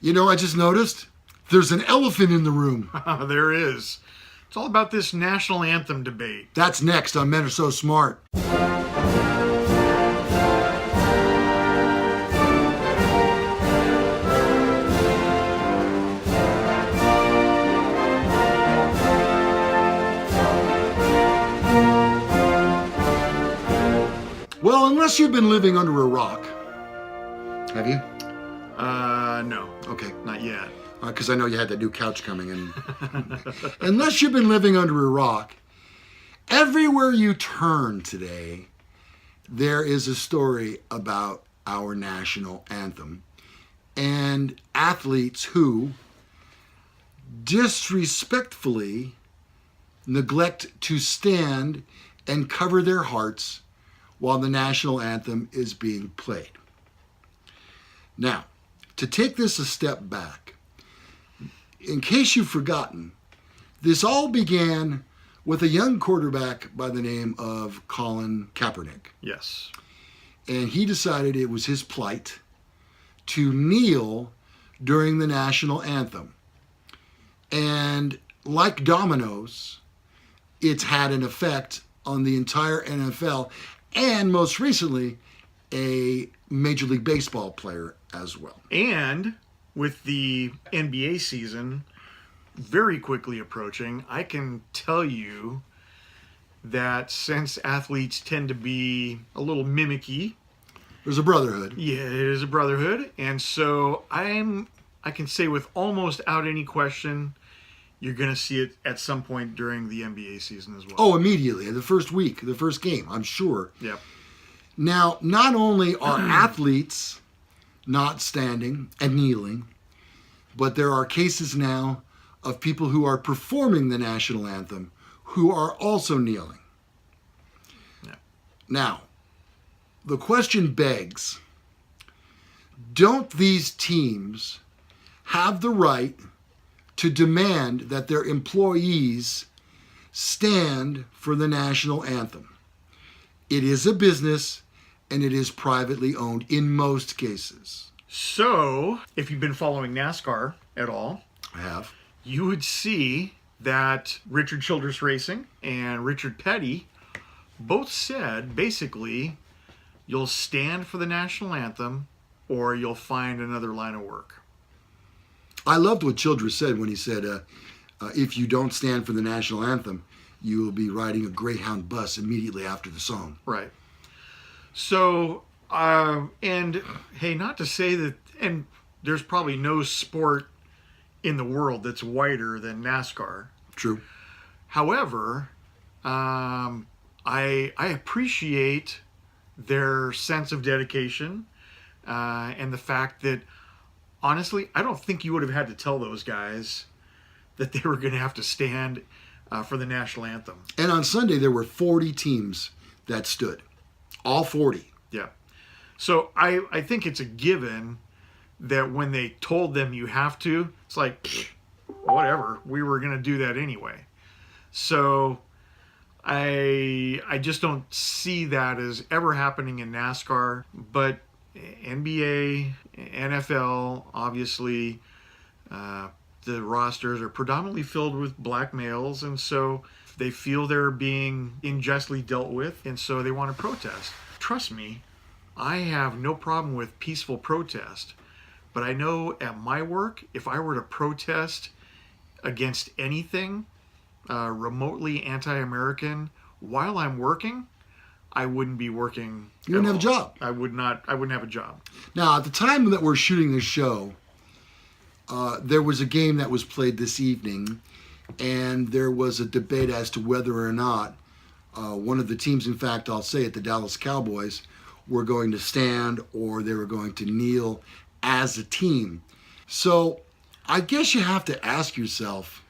You know, I just noticed there's an elephant in the room. There is. It's all about this national anthem debate. That's next on Men Are So Smart. Well, unless you've been living under a rock. Have you? No. Okay. Not yet. Because I know you had that new couch coming in. Unless you've been living under a rock, everywhere you turn today, there is a story about our national anthem and athletes who disrespectfully neglect to stand and cover their hearts while the national anthem is being played. Now, to take this a step back, in case you've forgotten, this all began with a young quarterback by the name of Colin Kaepernick. Yes. And he decided it was his plight to kneel during the national anthem. And like dominoes, it's had an effect on the entire NFL and most recently a Major League Baseball player as well. And with the NBA season very quickly approaching, I can tell you that since athletes tend to be a little mimicky, there's a brotherhood. Yeah, it is a brotherhood. And so I can say with almost out any question, you're going to see it at some point during the NBA season as well. Oh, immediately. The first week, the first game, I'm sure. Yep. Now, not only are athletes not standing and kneeling, but there are cases now of people who are performing the national anthem who are also kneeling. Yeah. Now, the question begs, don't these teams have the right to demand that their employees stand for the national anthem? It is a business and it is privately owned in most cases. So, if you've been following NASCAR at all, I have. You would see that Richard Childress Racing and Richard Petty both said, basically, you'll stand for the national anthem or you'll find another line of work. I loved what Childress said when he said, if you don't stand for the national anthem, you will be riding a Greyhound bus immediately after the song. Right. So, and hey, not to say that, and there's probably no sport in the world that's whiter than NASCAR. True. However, I appreciate their sense of dedication and the fact that, honestly, I don't think you would have had to tell those guys that they were going to have to stand for the national anthem. And on Sunday, there were 40 teams that stood. All 40. Yeah. So I think it's a given that when they told them you have to, it's like, whatever, we were going to do that anyway. So I just don't see that as ever happening in NASCAR. But NBA, NFL, obviously, the rosters are predominantly filled with black males, and so they feel they're being unjustly dealt with, and so they want to protest. Trust me, I have no problem with peaceful protest, but I know at my work, if I were to protest against anything remotely anti-American while I'm working, I wouldn't be working. You wouldn't have a job. I wouldn't have a job. Now, at the time that we're shooting this show, there was a game that was played this evening, and there was a debate as to whether or not one of the teams, in fact, I'll say it, the Dallas Cowboys, were going to stand or they were going to kneel as a team. So I guess you have to ask yourself,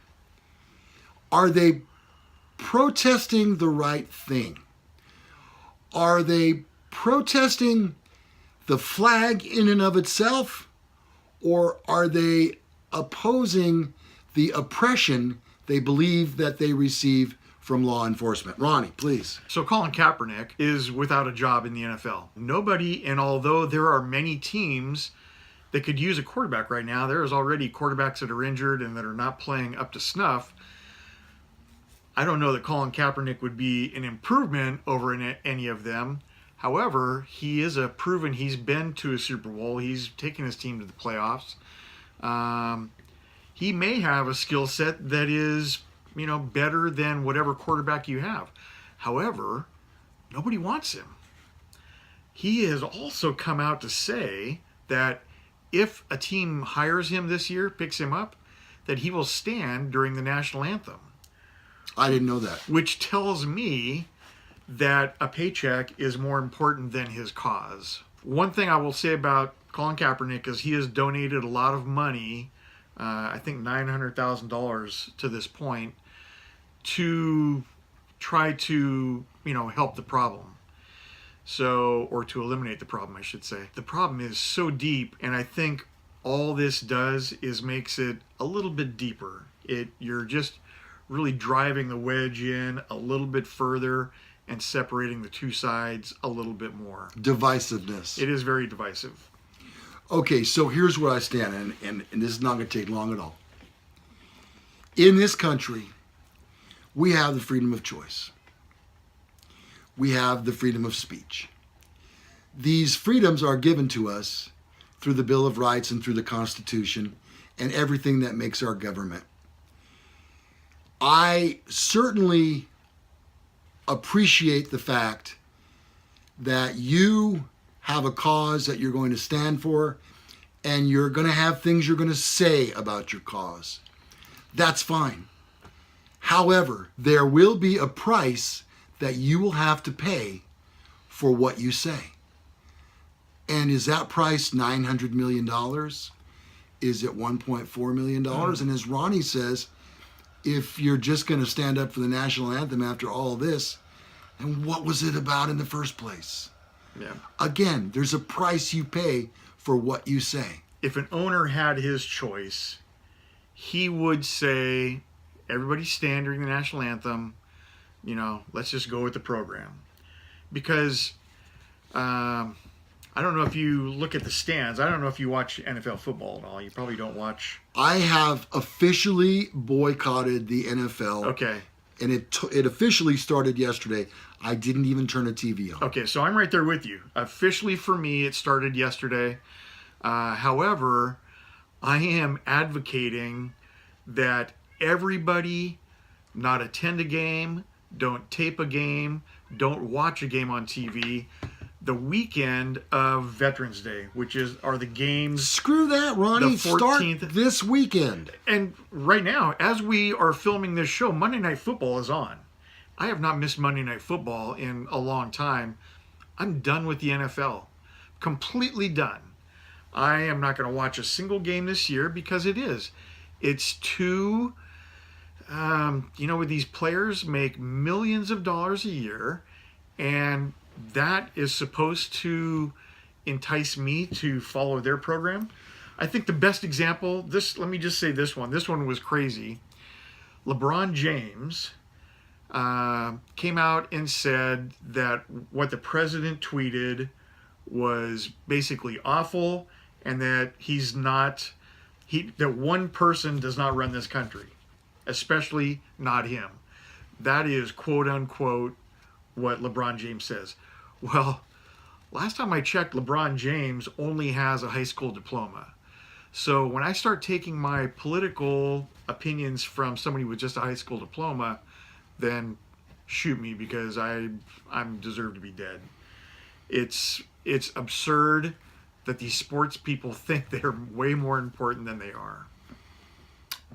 are they protesting the right thing? Are they protesting the flag in and of itself? Or are they opposing the oppression they believe that they receive from law enforcement? Ronnie, please. So Colin Kaepernick is without a job in the NFL. Nobody, and although there are many teams they could use a quarterback right now. There's already quarterbacks that are injured and that are not playing up to snuff. I don't know that Colin Kaepernick would be an improvement over any of them. However, he is a proven, he's been to a Super Bowl. He's taken his team to the playoffs. He may have a skill set that is, better than whatever quarterback you have. However, nobody wants him. He has also come out to say that if a team hires him this year, picks him up, that he will stand during the national anthem. I didn't know that. Which tells me that a paycheck is more important than his cause. One thing I will say about Colin Kaepernick is he has donated a lot of money, I think $900,000 to this point, to try to, help the problem. Or to eliminate the problem, I should say. The problem is so deep, and I think all this does is makes it a little bit deeper. You're just really driving the wedge in a little bit further and separating the two sides a little bit more. Divisiveness. It is very divisive. Okay, so here's where I stand, and this is not going to take long at all. In this country, we have the freedom of choice. We have the freedom of speech. These freedoms are given to us through the Bill of Rights and through the Constitution and everything that makes our government. I certainly appreciate the fact that you have a cause that you're going to stand for and you're going to have things you're going to say about your cause. That's fine. However, there will be a price that you will have to pay for what you say. And is that price $900 million? Is it $1.4 million? And as Ronnie says, if you're just going to stand up for the national anthem after all this, then what was it about in the first place? Yeah. Again, there's a price you pay for what you say. If an owner had his choice, he would say, everybody stand during the national anthem. Let's just go with the program. Because I don't know if you look at the stands. I don't know if you watch NFL football at all. You probably don't watch. I have officially boycotted the NFL. Okay. And it officially started yesterday. I didn't even turn a TV on. Okay, so I'm right there with you. Officially for me, it started yesterday. However, I am advocating that everybody not attend a game, don't tape a game, don't watch a game on TV the weekend of Veterans Day, which are the games. Screw that, Ronnie. The 14th. Start this weekend. And right now, as we are filming this show, Monday Night Football is on. I have not missed Monday Night Football in a long time. I'm done with the NFL. Completely done. I am not going to watch a single game this year because it's too... these players make millions of dollars a year, and that is supposed to entice me to follow their program. I think the best example, let me just say this one. This one was crazy. LeBron James came out and said that what the president tweeted was basically awful, and that that one person does not run this country. Especially not him. That is quote unquote what LeBron James says. Well, last time I checked, LeBron James only has a high school diploma. So when I start taking my political opinions from somebody with just a high school diploma, then shoot me, because I'm deserve to be dead. It's absurd that these sports people think they're way more important than they are.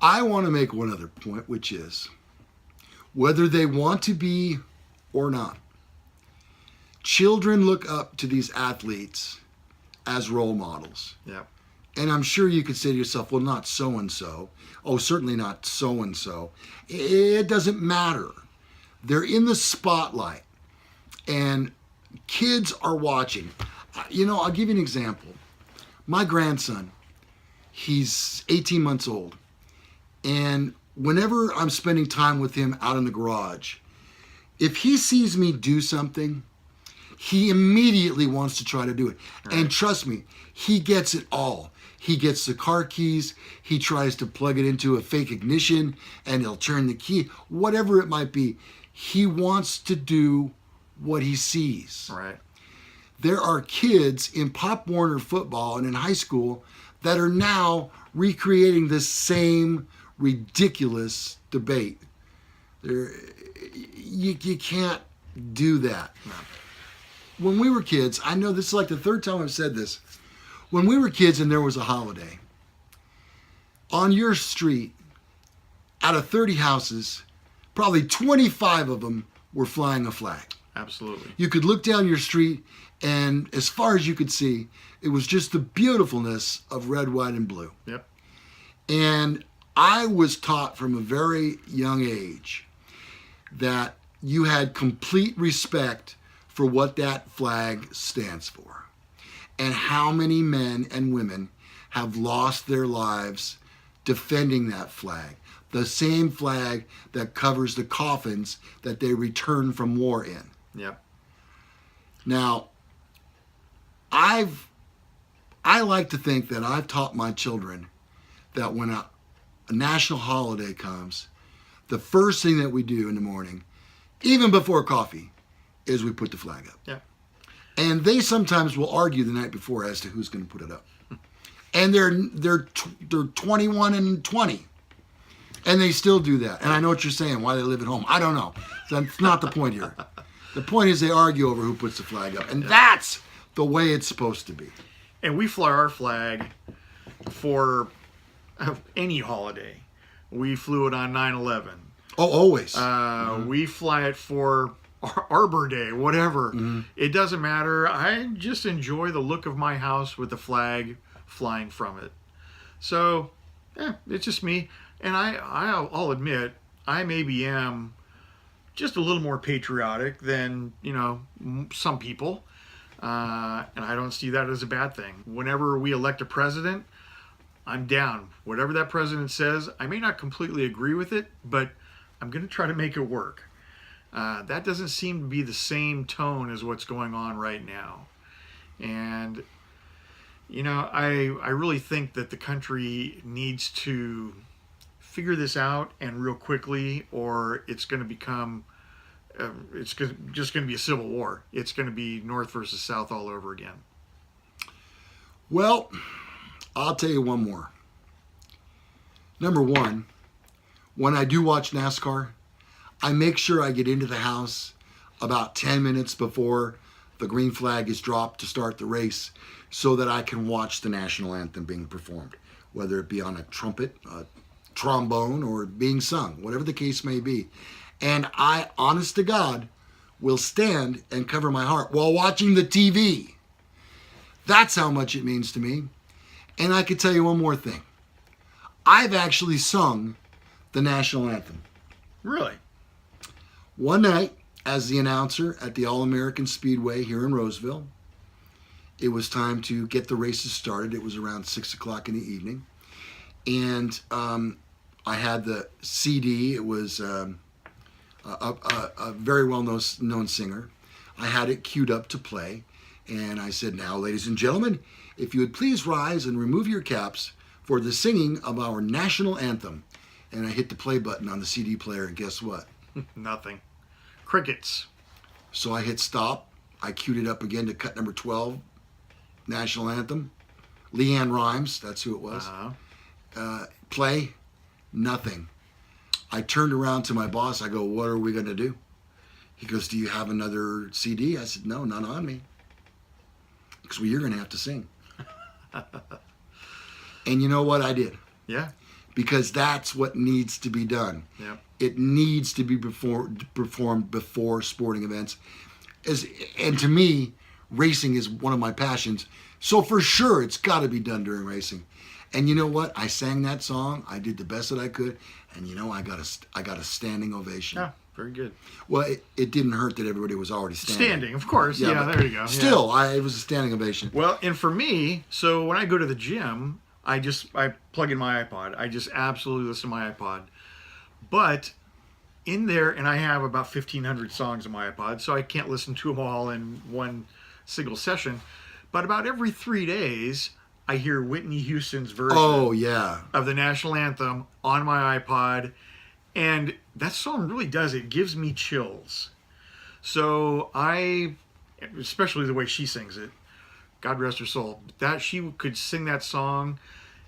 I want to make one other point, which is whether they want to be or not, children look up to these athletes as role models. Yeah. And I'm sure you could say to yourself, well, not so-and-so. Oh, certainly not so-and-so. It doesn't matter. They're in the spotlight, and kids are watching. I'll give you an example. My grandson, he's 18 months old. And whenever I'm spending time with him out in the garage, if he sees me do something, he immediately wants to try to do it. Right. And trust me, he gets it all. He gets the car keys. He tries to plug it into a fake ignition and he'll turn the key. Whatever it might be. He wants to do what he sees. Right. There are kids in Pop Warner football and in high school that are now recreating this same ridiculous debate. You can't do that. No. When we were kids, I know this is like the third time I've said this. When we were kids and there was a holiday, on your street, out of 30 houses, probably 25 of them were flying a flag. Absolutely. You could look down your street, and as far as you could see, it was just the beautifulness of red, white, and blue. Yep. And I was taught from a very young age that you had complete respect for what that flag stands for. And how many men and women have lost their lives defending that flag. The same flag that covers the coffins that they return from war in. Yep. Now, I like to think that I've taught my children that when a national holiday comes, the first thing that we do in the morning, even before coffee, is we put the flag up. Yeah. And they sometimes will argue the night before as to who's going to put it up. And they're 21 and 20. And they still do that. And I know what you're saying, why they live at home. I don't know. That's not the point here. The point is they argue over who puts the flag up. And that's the way it's supposed to be. And we fly our flag for any holiday. We flew it on 9/11. Oh, always. We fly it for Arbor Day, whatever. Mm-hmm. It doesn't matter. I just enjoy the look of my house with the flag flying from it. So, it's just me. And I'll admit, I maybe am just a little more patriotic than, some people. And I don't see that as a bad thing. Whenever we elect a president, I'm down. Whatever that president says, I may not completely agree with it, but I'm going to try to make it work. That doesn't seem to be the same tone as what's going on right now. And, I really think that the country needs to figure this out and real quickly, or it's going to become, just going to be a civil war. It's going to be North versus South all over again. Well, I'll tell you one more. Number one, when I do watch NASCAR, I make sure I get into the house about 10 minutes before the green flag is dropped to start the race so that I can watch the national anthem being performed, whether it be on a trumpet, a trombone, or being sung, whatever the case may be. And I, honest to God, will stand and cover my heart while watching the TV. That's how much it means to me. And I could tell you one more thing. I've actually sung the national anthem. Really? One night, as the announcer at the All-American Speedway here in Roseville, it was time to get the races started. It was around 6 o'clock in the evening. And I had the CD. It was a very well-known singer. I had it queued up to play. And I said, now, ladies and gentlemen, if you would please rise and remove your caps for the singing of our national anthem. And I hit the play button on the CD player, and guess what? Nothing. Crickets. So I hit stop. I queued it up again to cut number 12, national anthem. Leanne Rimes, that's who it was. Play, nothing. I turned around to my boss. I go, what are we going to do? He goes, do you have another CD? I said, no, none on me. Because you're going to have to sing. And you know what? I did. Yeah. Because that's what needs to be done. Yeah. It needs to be performed before sporting events. And to me, racing is one of my passions. So for sure, it's got to be done during racing. And you know what? I sang that song. I did the best that I could. And I got a standing ovation. Yeah, very good. Well, it didn't hurt that everybody was already standing. Standing, of course. Yeah, there you go. Still, it was a standing ovation. Well, and for me, so when I go to the gym, I plug in my iPod. I just absolutely listen to my iPod. But in there, and I have about 1,500 songs on my iPod, so I can't listen to them all in one single session. But about every 3 days, I hear Whitney Houston's version Oh, yeah. of the national anthem on my iPod, and that song really does. It gives me chills. So especially the way she sings it, God rest her soul, that she could sing that song,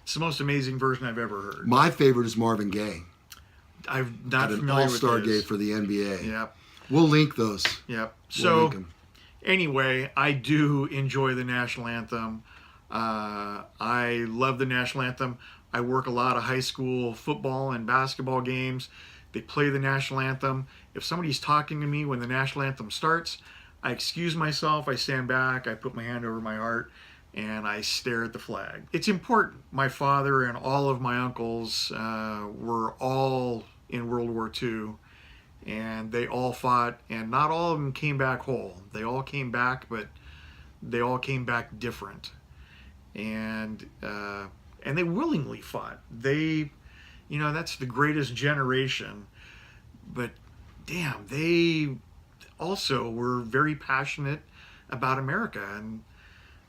it's the most amazing version I've ever heard. My favorite is Marvin Gaye. I'm not An familiar with all-star his. Gaye for the NBA. Yep. We'll link those. Yep. We'll link So 'em. anyway, I do enjoy the national anthem. I love the national anthem. I work a lot of high school football and basketball games. They play the national anthem. If somebody's talking to me when the national anthem starts, I excuse myself, I stand back, I put my hand over my heart, and I stare at the flag. It's important. My father and all of my uncles were all in World War II, and they all fought, and not all of them came back whole. They all came back, but they all came back different. And they willingly fought. They, that's the greatest generation. But damn, they also were very passionate about America, and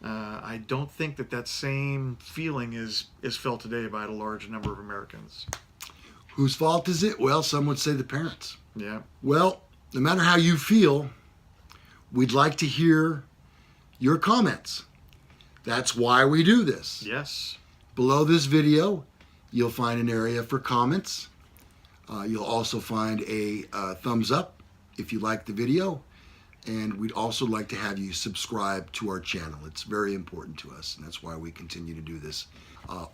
I don't think that same feeling is felt today by a large number of Americans. Whose fault is it? Well, some would say the parents. Yeah. Well, no matter how you feel, we'd like to hear your comments. That's why we do this. Yes. Below this video, you'll find an area for comments. You'll also find a thumbs up if you like the video. And we'd also like to have you subscribe to our channel. It's very important to us, and that's why we continue to do this.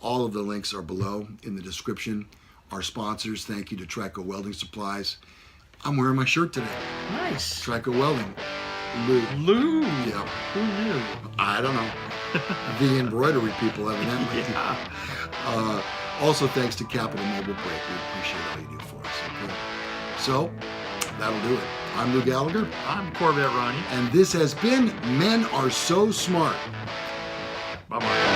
All of the links are below in the description. Our sponsors, thank you to Trico Welding Supplies. I'm wearing my shirt today. Nice. Trico Welding. Lou. Yeah. Who knew? I don't know. The embroidery people, evidently. Yeah. Also, thanks to Capital Mobile Break. We appreciate all you do for us. Okay? So, that'll do it. I'm Lou Gallagher. I'm Corvette Ronnie. And this has been Men Are So Smart. Bye-bye.